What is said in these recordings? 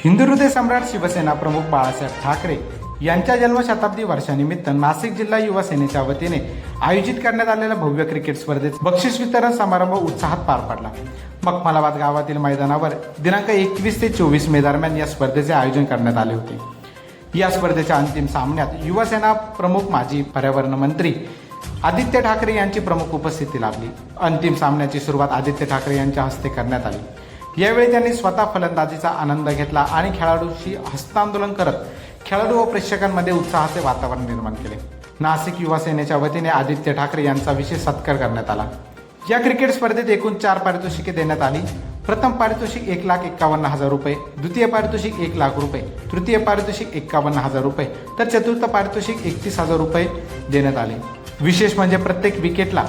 हिंदू हृदय सम्राट शिवसेना प्रमुख बाळासाहेब ठाकरे यांच्या जन्मशताब्दी वर्षानिमित्त नाशिक जिल्हा युवा सेनेच्या वतीने आयोजित करण्यात आलेल्या भव्य क्रिकेट स्पर्धेत बक्षीस वितरण समारंभ उत्साहात पार पडला। मखमलाबाद गावातील मैदानावर दिनांक 21 ते 24 मे दरम्यान या स्पर्धेचे आयोजन करण्यात आले होते। या स्पर्धेच्या अंतिम सामन्यात युवा सेना प्रमुख माजी पर्यावरण मंत्री आदित्य ठाकरे यांची प्रमुख उपस्थिती लाभली। अंतिम सामन्याची सुरुवात आदित्य ठाकरे यांच्या हस्ते करण्यात आली। यावेळी त्यांनी स्वतः फलंदाजीचा आनंद घेतला आणि खेळाडूंशी हस्तांदोलन करत खेळाडू व प्रेक्षकांमध्ये उत्साहाचे वातावरण निर्माण केले। नाशिक युवा सेनेच्या वतीने आदित्य ठाकरे यांचा विशेष सत्कार करण्यात आला। या क्रिकेट स्पर्धेत एकूण 4 पारितोषिके देण्यात आली। प्रथम पारितोषिक 1,51,000 रुपये, द्वितीय पारितोषिक 1 लाख रुपये, तृतीय पारितोषिक 51,000 रुपये तर चतुर्थ पारितोषिक 31,000 रुपये देण्यात आले। विशेष म्हणजे प्रत्येक विकेटला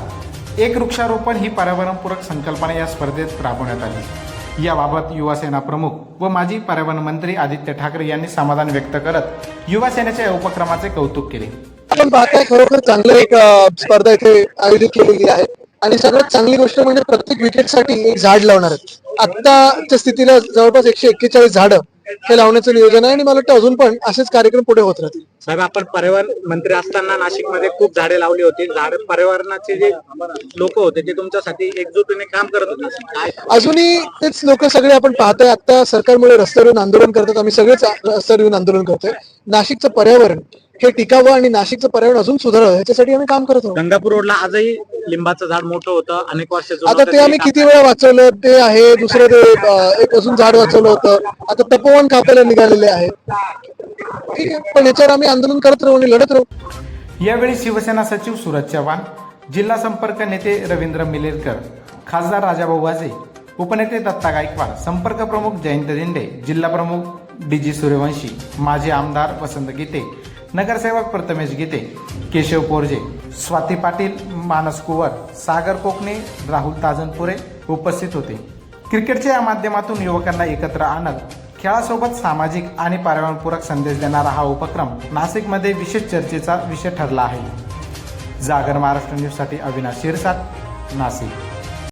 एक वृक्षारोपण ही पर्यावरणपूरक संकल्पना या स्पर्धेत राबवण्यात आली। याबाबत युवा सेना प्रमुख व माजी पर्यावरण मंत्री आदित्य ठाकरे यांनी समाधान व्यक्त करत युवा सेनेच्या या उपक्रमाचे कौतुक केले। आपण पाहताय खरोखर चांगलं एक स्पर्धा इथे आयोजित केलेली आहे आणि सगळ्यात चांगली गोष्ट म्हणजे प्रत्येक विकेटसाठी एक झाड लावणार आहेत। आत्ताच्या स्थितीला जवळपास 141 झाडं हे लावण्याचं नियोजन आहे आणि मला वाटतं अजून पण असेच कार्यक्रम पुढे होत राहतील। साहेब, आपण पर्यावरण मंत्री असताना नाशिकमध्ये खूप झाडे लावली होती। झाड पर्यावरणाचे जे लोक होते ते तुमच्यासाठी एकजुटीने काम करत होते। अजूनही तेच लोक सगळे आपण पाहतोय। आता सरकारमुळे रस्त्यावर येऊन आंदोलन करतात, आम्ही सगळेच रस्त्यावर येऊन आंदोलन करतोय। नाशिकचं पर्यावरण हे टिकावं आणि नाशिकचं पर्यावरण अजून सुधारावं याच्यासाठी आम्ही काम करत आहोत। गंगापूर रोडला आजही लिंबाचं झाड मोठं होतं, अनेक वर्ष आता ते आम्ही किती वेळा वाचवलं ते आहे। दुसरं ते एक अजून झाड वाचवलं होतं, आता तपोवन कापायला निघालेले आहेत। ठीक आहे, पण याच्यावर आम्ही आंदोलन करत राहू आणि लढत राहू। यावेळी शिवसेना सचिव सूरज चव्हाण, जिल्हा संपर्क नेते रवींद्र मिलेरकर, खासदार राजाभाऊ वाजे, उपनेते दत्ता गायकवाड, संपर्क प्रमुख जयंत दिंडे, जिल्हा प्रमुख डीजी सूर्यवंशी, माजी आमदार वसंत गीते, नगरसेवक प्रथमेश गीते, केशव पोरजे, स्वाती पाटील, मानस कुवर, सागर कोकणे, राहुल ताजनपुरे उपस्थित होते। क्रिकेटच्या या माध्यमातून युवकांना एकत्र आणत खेळासोबत सामाजिक आणि पर्यावरणपूरक संदेश देणारा हा उपक्रम नाशिकमध्ये विशेष चर्चेचा विषय ठरला आहे। जागर महाराष्ट्र न्यूजसाठी अविनाश शिरसाट, नाशिक।